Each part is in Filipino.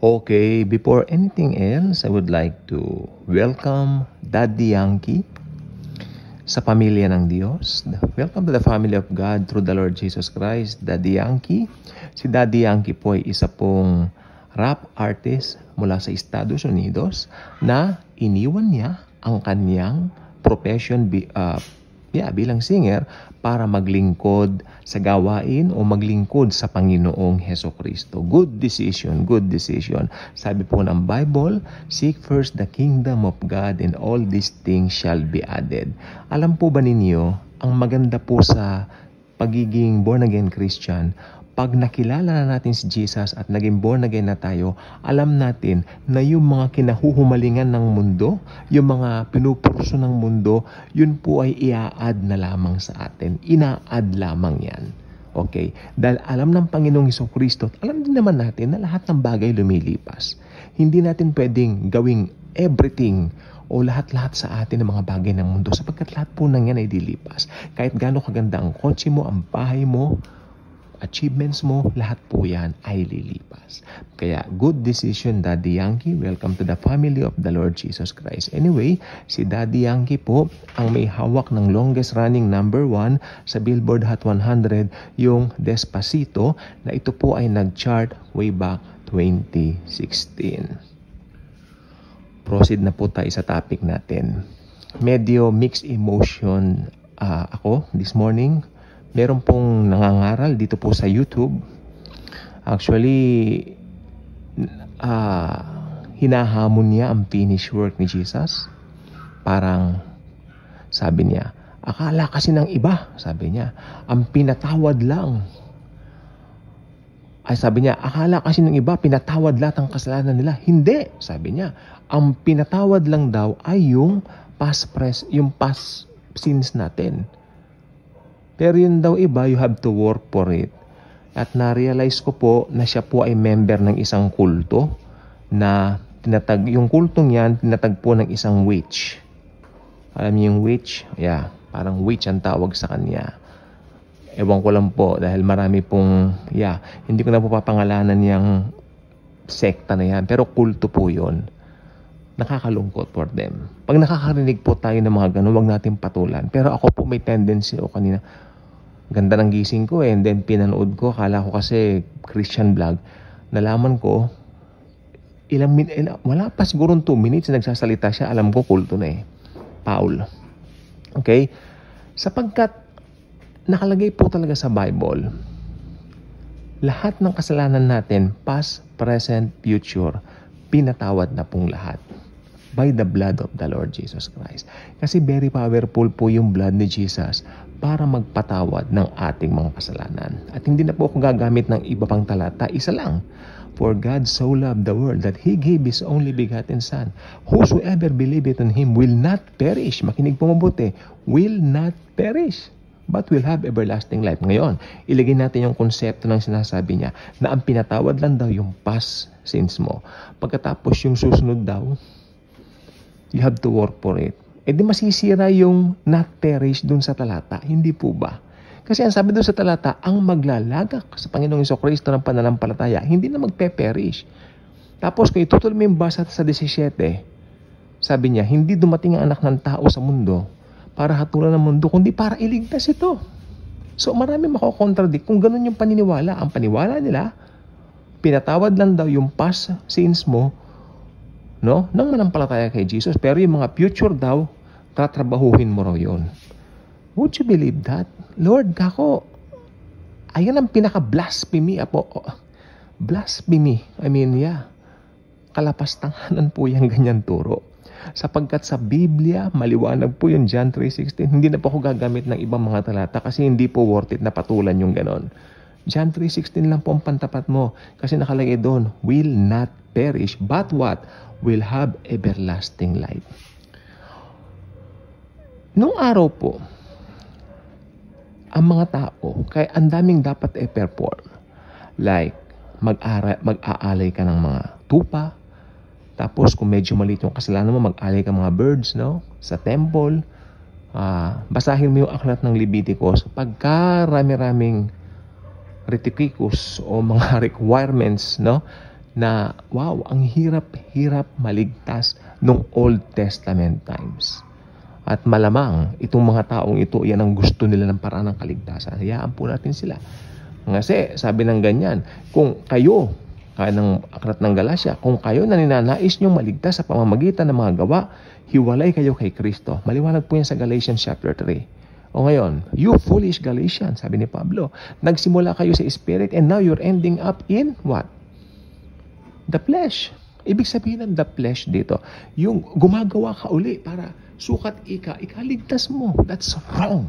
Okay, before anything else, I would like to welcome Daddy Yankee sa pamilya ng Diyos. Welcome to the family of God through the Lord Jesus Christ, Daddy Yankee. Si Daddy Yankee po ay isa pong rap artist mula sa Estados Unidos na iniwan niya ang kanyang profession bilang singer para maglingkod sa gawain o maglingkod sa Panginoong Hesukristo. Good decision, good decision. Sabi po ng Bible, seek first the kingdom of God and all these things shall be added. Alam po ba ninyo, ang maganda po sa pagiging born again Christian, pag nakilala na natin si Jesus at naging born again na tayo, alam natin na yung mga kinahuhumalingan ng mundo, yung mga pinupurso ng mundo, yun po ay ia-add na lamang sa atin. Ina-add lamang yan. Okay? Dahil alam ng Panginoong Hesukristo, alam din naman natin na lahat ng bagay lumilipas. Hindi natin pwedeng gawing everything o lahat-lahat sa atin ng mga bagay ng mundo sapagkat lahat po ng yan ay dilipas. Kahit gaano kaganda ang kotse mo, ang bahay mo, achievements mo, lahat po yan ay lilipas. Kaya, good decision, Daddy Yankee. Welcome to the family of the Lord Jesus Christ. Anyway, si Daddy Yankee po ang may hawak ng longest running number 1 sa Billboard Hot 100, yung Despacito, na ito po ay nag-chart way back 2016. Proceed na po tayo sa topic natin. Medyo mixed emotion ako this morning. Meron pong nangangaral dito po sa YouTube. Actually, hinahamon niya ang finished work ni Jesus. Parang, sabi niya, akala kasi ng iba, sabi niya, ang pinatawad lang. Ay, sabi niya, akala kasi ng iba, pinatawad lahat ang kasalanan nila. Hindi, sabi niya. Ang pinatawad lang daw ay yung past sins natin. Pero yun daw iba, you have to work for it. At na-realize ko po na siya po ay member ng isang kulto na yung kultong yan, tinatag po ng isang witch. Alam niyo yung witch? Yeah, parang witch ang tawag sa kanya. Ewan ko lang po dahil marami pong, hindi ko na po papangalanan yung sekta na yan. Pero kulto po yun. Nakakalungkot for them. Pag nakakarinig po tayo ng mga ganun, wag natin patulan. Pero ako po may tendency kanina, ganda ng gising ko and then pinanood ko, akala ko kasi Christian vlog, nalaman ko, wala pa siguro 2 minutes na nagsasalita siya, alam ko kulto na Paul. Okay? Sapagkat nakalagay po talaga sa Bible, lahat ng kasalanan natin, past, present, future, pinatawad na pong lahat by the blood of the Lord Jesus Christ. Kasi very powerful po yung blood ni Jesus para magpatawad ng ating mga kasalanan. At hindi na po ako gagamit ng iba pang talata, isa lang. For God so loved the world that He gave His only begotten Son. Whosoever believeth on Him will not perish. Makinig po mabuti. Will not perish, but will have everlasting life. Ngayon, ilagay natin yung konsepto ng sinasabi niya na ang pinatawad lang daw yung past sins mo. Pagkatapos yung susunod daw, you have to work for it. E di masisira yung not perish dun sa talata. Hindi po ba? Kasi ang sabi dun sa talata, ang maglalagak sa Panginoong Hesukristo ng pananampalataya, hindi na magpe-perish. Tapos kung itutuloy mo yung basa sa 17, sabi niya, hindi dumating ang anak ng tao sa mundo para hatulan ng mundo, kundi para iligtas ito. So marami mako-contradict kung ganun yung paniniwala. Ang paniwala nila, pinatawad lang daw yung past sins mo, no? Nang manampalataya kay Jesus. Pero yung mga future daw, tatrabahuhin mo raw yun. Would you believe that? Lord, kako, ayan ang pinaka-blasphemy po. Blasphemy. I mean, kalapastanganan po yung ganyan turo. Sapagkat sa Biblia, maliwanag po yung John 3:16. Hindi na po ako gagamit ng ibang mga talata kasi hindi po worth it na patulan yung ganon. John 3:16 lang po ang pantapat mo kasi nakalagay doon, will not perish, but what? Will have everlasting life. Nung araw po, ang mga tao, kaya ang daming dapat i-perform. Like, mag-aalay ka ng mga tupa, tapos kung medyo maliit yung kasalanan mo, mag-aalay ka mga birds, no? Sa temple. Basahin mo yung aklat ng Leviticus. Pagka rami-raming reticicus o mga requirements, no? na, wow, ang hirap-hirap maligtas nung Old Testament times. At malamang, itong mga taong ito, yan ang gusto nila ng paraan ng kaligtasan. Hayaan po natin sila. Kasi, sabi ng ganyan, kung kayo, kaya ng aklat ng Galacia, kung kayo na ninanais niyong maligtas sa pamamagitan ng mga gawa, hiwalay kayo kay Kristo. Maliwanag po yan sa Galatians chapter 3. O ngayon, you foolish Galatians, sabi ni Pablo, nagsimula kayo sa Spirit and now you're ending up in what? The flesh. Ibig sabihin ng the flesh dito, yung gumagawa ka uli para sukat ikaligtas mo. That's wrong.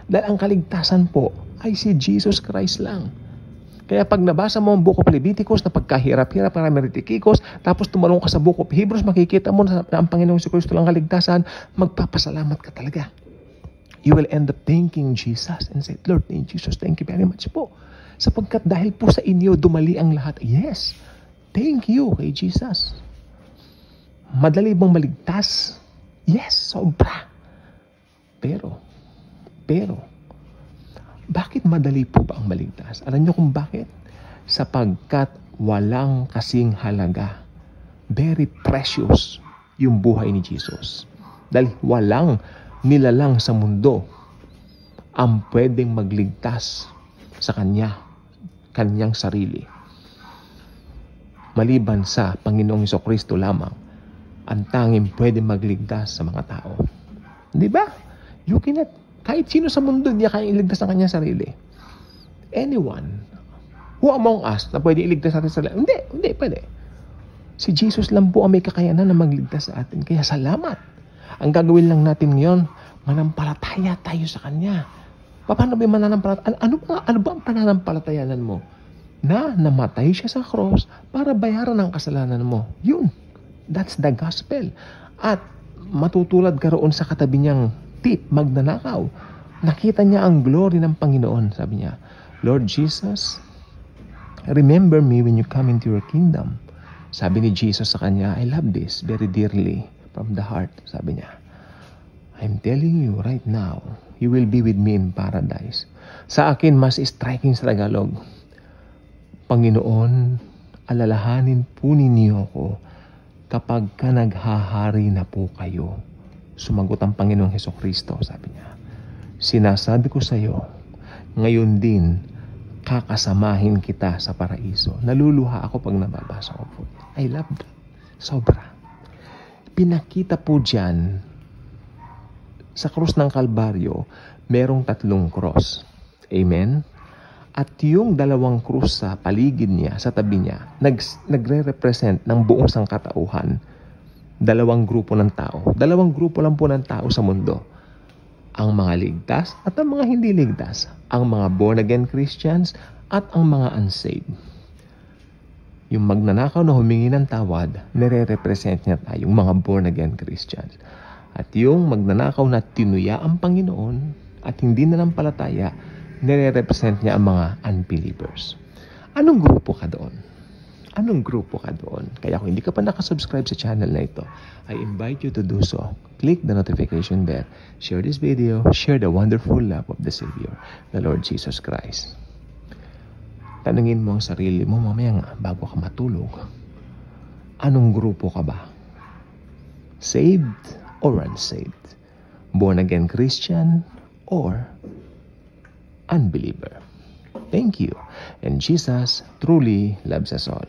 Dahil ang kaligtasan po ay si Jesus Christ lang. Kaya pag nabasa mo ang Book of Leviticus na pagkahirap-hirap para Leviticus, tapos tumalong ka sa Book of Hebrews, makikita mo na ang Panginoong si Kristo lang kaligtasan, magpapasalamat ka talaga. You will end up thanking Jesus and say, Lord, Jesus, thank you very much po. Sapagkat dahil po sa inyo, dumali ang lahat. Yes, thank you kay Jesus. Madali bang maligtas? Yes, sobra. Pero, bakit madali po ba ang maligtas? Alam niyo kung bakit? Sapagkat walang kasing halaga. Very precious yung buhay ni Jesus. Dahil walang nilalang sa mundo ang pwedeng magligtas sa kanyang sarili. Maliban sa Panginoong Jesucristo lamang, ang tanging pwedeng magligtas sa mga tao. Di ba? You cannot, kahit sino sa mundo, hindi kaya iligtas ang kanyang sarili. Anyone, who among us na pwede iligtas natin sa sarili? Hindi pwede. Si Jesus lang po ang may kakayanan na magligtas sa atin. Kaya salamat. Ang gagawin lang natin ngayon, manampalataya tayo sa Kanya. Paano ba yung mananampalataya? Ano ba ang pananampalatayanan mo? Na namatay siya sa cross para bayaran ang kasalanan mo. Yun. That's the gospel. At matutulad ka roon sa katabi niyang magnanakaw. Nakita niya ang glory ng Panginoon. Sabi niya, Lord Jesus, remember me when you come into your kingdom. Sabi ni Jesus sa kanya, I love this very dearly from the heart. Sabi niya, I'm telling you right now, you will be with me in paradise. Sa akin, mas striking sa Tagalog, Panginoon, alalahanin po ninyo ako kapag ka naghahari na po kayo. Sumagot ang Panginoong Hesukristo, sabi niya, sinasabi ko sa iyo, ngayon din, kakasamahin kita sa paraiso. Naluluha ako pag nababasa ko po. I love that. Sobra. Pinakita po dyan, sa krus ng Kalbaryo, merong 3 cross. Amen? At yung 2 krus sa paligid niya, sa tabi niya, nagre-represent ng buong sangkatauhan. 2 grupo ng tao. 2 grupo lang po ng tao sa mundo. Ang mga ligtas at ang mga hindi ligtas. Ang mga born-again Christians at ang mga unsaved. Yung magnanakaw na humingi ng tawad, nire-represent niya tayong mga born-again Christians. At yung magnanakaw na tinuya ang Panginoon at hindi nanampalataya, nire-represent niya ang mga unbelievers. Anong grupo ka doon? Anong grupo ka doon? Kaya kung hindi ka pa nakasubscribe sa channel na ito, I invite you to do so. Click the notification bell, share this video, share the wonderful love of the Savior, the Lord Jesus Christ. Tanungin mo ang sarili mo mamaya nga bago ka matulog. Anong grupo ka ba? Saved or unsaved? Born again Christian or unbeliever? Thank you. And Jesus truly loves us all.